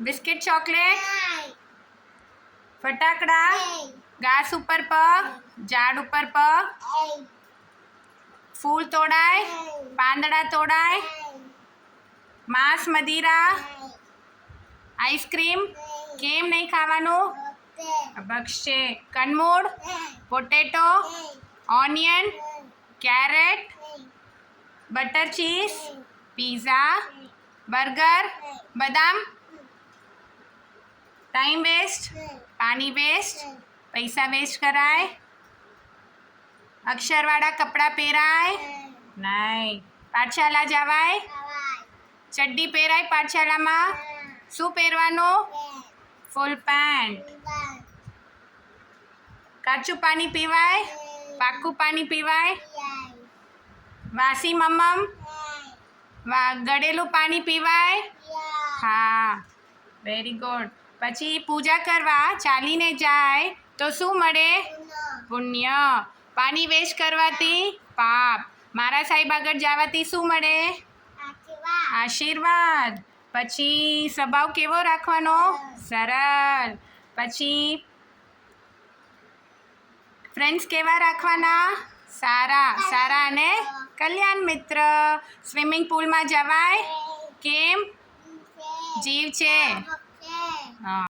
biscuit chocolate ફટાકડા ઘાસ ઉપર પગ ઝાડ ઉપર પગ ફૂલ તોડાય પાંદડા તોડાય માંસ મદિરા આઈસ્ક્રીમ કેમ નહીં ખાવાનું બગશે કનમૂળ potato onion carrot butter cheese pizza burger બદામ ટાઈમ વેસ્ટ પાણી વેસ્ટ પૈસા વેસ્ટ કરાય અક્ષરવાળા કપડાં પહેરાય નહીં પાઠશાલા જવાય ચડ્ડી પહેરાય પાઠશાલામાં શું પહેરવાનું ફૂલ પેન્ટ કાચું પાણી પીવાય પાકું પાણી પીવાય વાસી મમ્મમ ગળેલું પાણી પીવાય હા વેરી ગુડ પછી પૂજા કરવા ચાલીને જાય તો શું મળે પુણ્ય પાણી વેસ્ટ કરવાથી પાપ મારા સાહેબ આગળ જવાથી શું મળે આશીર્વાદ પછી સ્વભાવ કેવો રાખવાનો સરળ પછી ફ્રેન્ડ્સ કેવા રાખવાના સારા સારા અને કલ્યાણ મિત્ર સ્વિમિંગ પૂલમાં જવાય કેમ જીવ છે હા